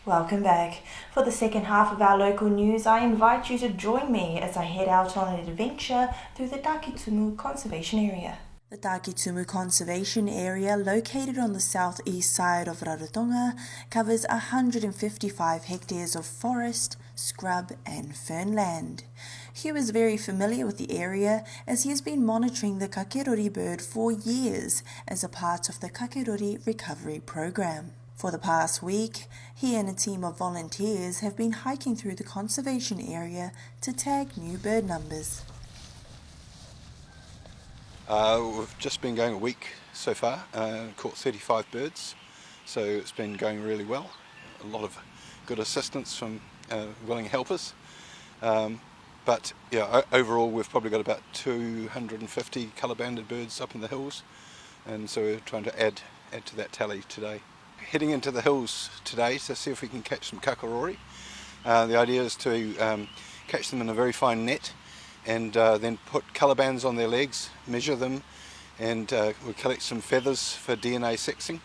Welcome back. For the second half of our local news, I invite you to join me as I head out on an adventure through the Takitumu Conservation Area. The Takitumu Conservation Area, located on the southeast side of Rarotonga, covers 155 hectares of forest, scrub and fernland. Hugh is very familiar with the area as he has been monitoring the Kakerori bird for years as a part of the Kakerori recovery program. For the past week, he and a team of volunteers have been hiking through the conservation area to tag new bird numbers. We've just been going a week so far, caught 35 birds, so it's been going really well. A lot of good assistance from willing helpers, but yeah, overall we've probably got about 250 colour-banded birds up in the hills, and so we're trying to add to that tally today. Heading into the hills today to see if we can catch some Kakerori. The idea is to catch them in a very fine net and then put colour bands on their legs, measure them, and we'll collect some feathers for DNA sexing.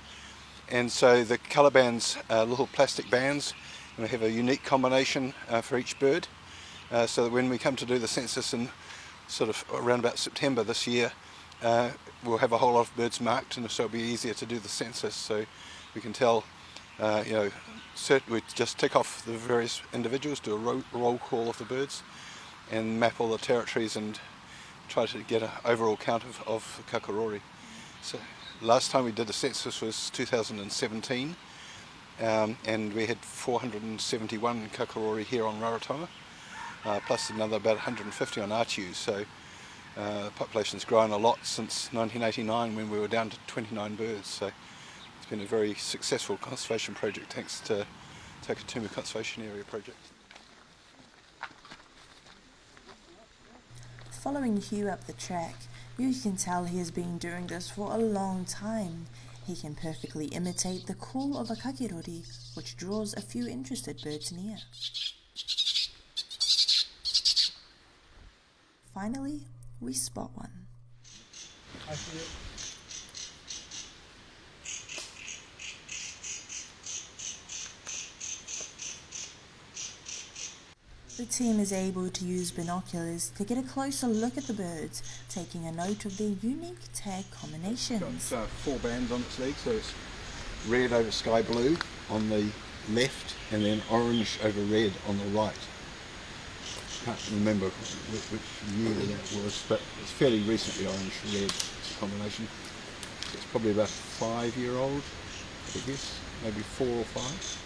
And so the colour bands are little plastic bands, and we have a unique combination for each bird, so that when we come to do the census in sort of around about September this year, we'll have a whole lot of birds marked, and so it'll be easier to do the census. So we can tell, we just tick off the various individuals, do a roll call of the birds, and map all the territories and try to get an overall count of Kakerori. So last time we did the census was 2017, and we had 471 Kakerori here on Rarotonga, plus another about 150 on Artu. So the population's grown a lot since 1989 when we were down to 29 birds. So it's been a very successful conservation project thanks to Takitumu Conservation Area project. Following Hugh up the track, you can tell he has been doing this for a long time. He can perfectly imitate the call of a kakerori, which draws a few interested birds near. Finally, we spot one. I see it. The team is able to use binoculars to get a closer look at the birds, taking a note of their unique tag combinations. It's 4 bands on its legs, so it's red over sky blue on the left and then orange over red on the right. Can't remember which year that was, but it's fairly recently orange-red. It's a combination. It's probably about 5-year-old, I guess, maybe 4 or 5.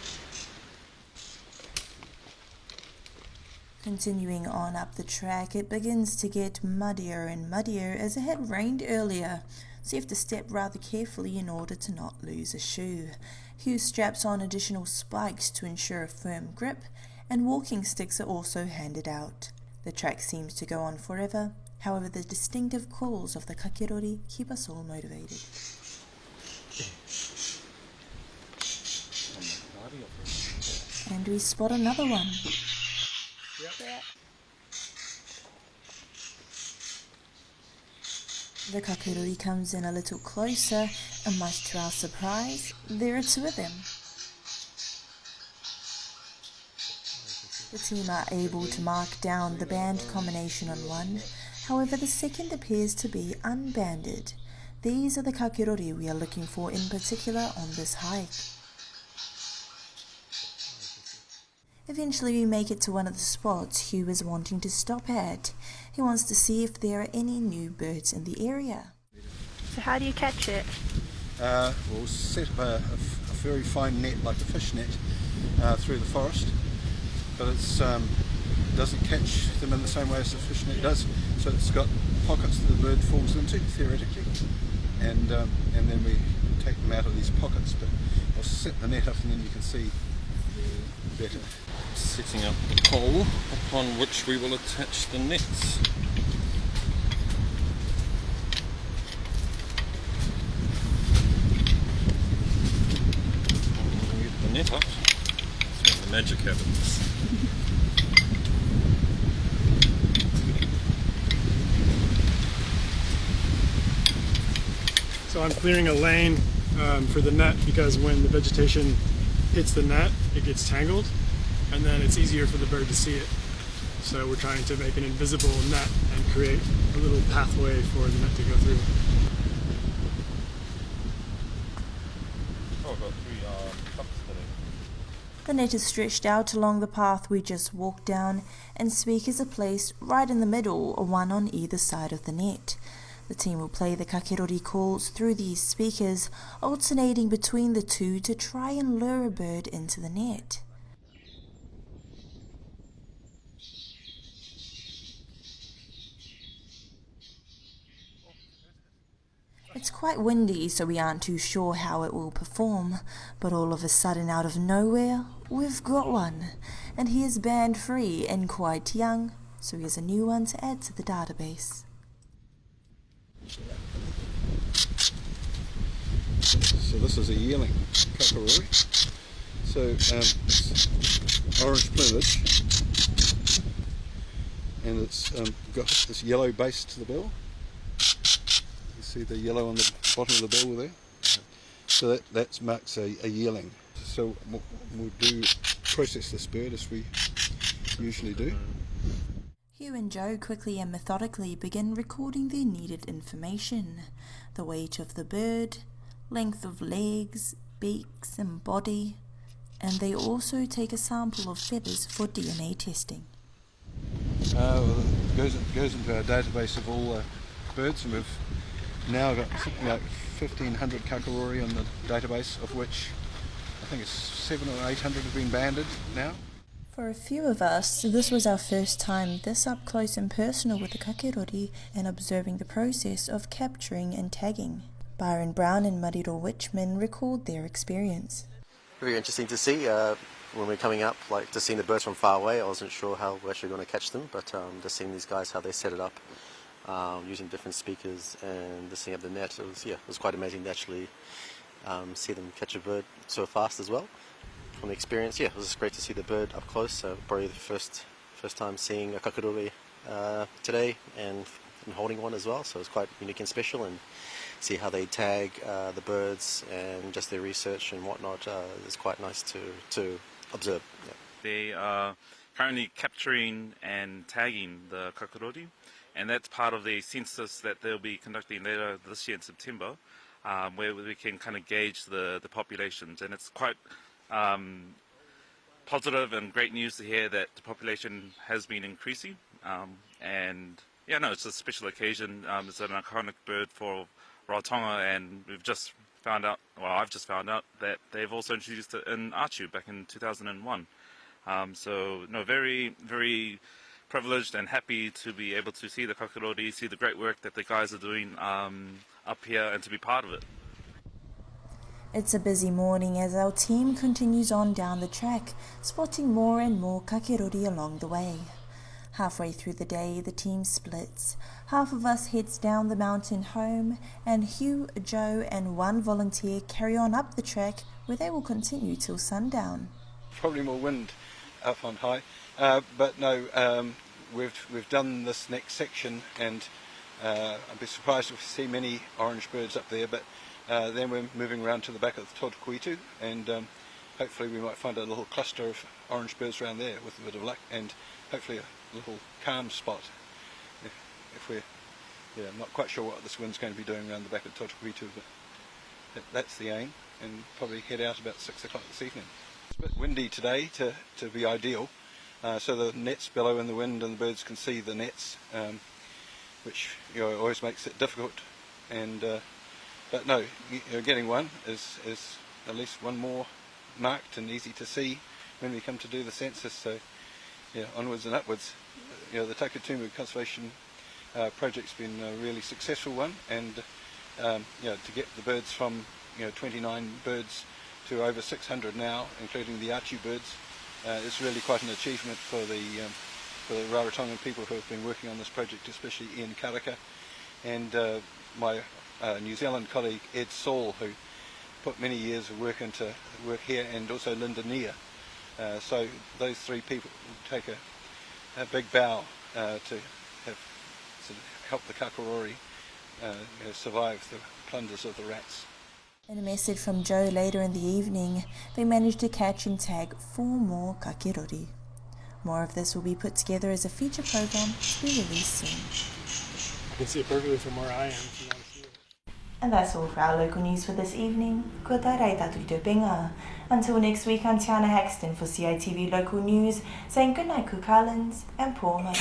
Continuing on up the track, it begins to get muddier and muddier as it had rained earlier, so you have to step rather carefully in order to not lose a shoe. Hugh straps on additional spikes to ensure a firm grip, and walking sticks are also handed out. The track seems to go on forever, however the distinctive calls of the Kakerori keep us all motivated. And we spot another one. Yep. The Kakerori comes in a little closer, and much to our surprise, there are 2 of them. The team are able to mark down the band combination on one, however the second appears to be unbanded. These are the Kakerori we are looking for in particular on this hike. Eventually we make it to one of the spots Hugh is wanting to stop at. He wants to see if there are any new birds in the area. So how do you catch it? We'll set up a very fine net, like a fish net, through the forest, but it doesn't catch them in the same way as the fish net does. So it's got pockets that the bird falls into, theoretically, and then we take them out of these pockets. But I'll set the net up and then you can see better. Setting up the pole upon which we will attach the nets. When we get the net up, that's when the magic happens. So I'm clearing a lane for the net because when the vegetation hits the net, it gets tangled, and then it's easier for the bird to see it. So we're trying to make an invisible net and create a little pathway for the net to go through. Oh, I've got 3 cups today. The net is stretched out along the path we just walked down, and speakers are placed right in the middle, one on either side of the net. The team will play the Kakerori calls through these speakers, alternating between the two to try and lure a bird into the net. It's quite windy, so we aren't too sure how it will perform, but all of a sudden, out of nowhere, we've got one, and he is band free and quite young, so he has a new one to add to the database. So this is a yearling Kakerori. So it's orange plumage, and it's got this yellow base to the bill. You see the yellow on the bottom of the bill there? So that marks a yearling. So we'll process this bird as we usually do. Hugh and Joe quickly and methodically begin recording their needed information: the weight of the bird, length of legs, beaks and body, and they also take a sample of feathers for DNA testing. Well, it goes into our database of all birds, and we've now got something like 1,500 Kakerori on the database, of which I think it's 700 or 800 have been banded now. For a few of us, this was our first time this up close and personal with the Kakerori and observing the process of capturing and tagging. Byron Brown and Mariro Witchman recalled their experience. Very interesting to see when we're coming up, like just seeing the birds from far away. I wasn't sure how we're actually going to catch them, but just seeing these guys, how they set it up, using different speakers and just setting up the net, it was quite amazing to actually see them catch a bird so fast as well. From the experience, it was just great to see the bird up close. Probably the first time seeing a Kakerori today and holding one as well, so it's quite unique and special, and see how they tag the birds and just their research and whatnot is quite nice to observe. Yeah. They are currently capturing and tagging the Kakerori, and that's part of the census that they'll be conducting later this year in September, where we can kind of gauge the populations, and it's quite positive and great news to hear that the population has been increasing, it's a special occasion. It's an iconic bird for Rarotonga, and I've just found out that they've also introduced it in Achu back in 2001. Very, very privileged and happy to be able to see the Kakerori, see the great work that the guys are doing up here, and to be part of it. It's a busy morning as our team continues on down the track, spotting more and more Kakerori along the way. Halfway through the day, the team splits. Half of us heads down the mountain home, and Hugh, Joe and one volunteer carry on up the track, where they will continue till sundown. Probably more wind up on high, but no, we've done this next section, and I'd be surprised if we see many orange birds up there, but then we're moving around to the back of the Takitumu, and hopefully we might find a little cluster of orange birds around there with a bit of luck, and hopefully a little calm spot. If we're, I'm not quite sure what this wind's going to be doing around the back of Takitumu, but that's the aim, and probably head out about 6 o'clock this evening. It's a bit windy today to be ideal, so the nets billow in the wind and the birds can see the nets, which always makes it difficult. And but no, getting one is at least one more marked and easy to see when we come to do the census. So onwards and upwards. The Takitumu Conservation project's been a really successful one, and to get the birds from 29 birds to over 600 now, including the Achu birds, is really quite an achievement for the Rarotongan people who have been working on this project, especially Ian Karaka and my New Zealand colleague Ed Saul, who put many years of work into work here, and also Linda Nia. So those three people take a big bow to have sort of help the Kakerori survive the plunders of the rats. In a message from Joe later in the evening, they managed to catch and tag 4 more Kakerori. More of this will be put together as a feature program to be released soon. I can see it perfectly from where I am if you want to see it. And that's all for our local news for this evening. Ko tā rei tātou te penga. Until next week, I'm Tiana Haxton for CITV Local News, saying good night, Kukalans, and poor mother.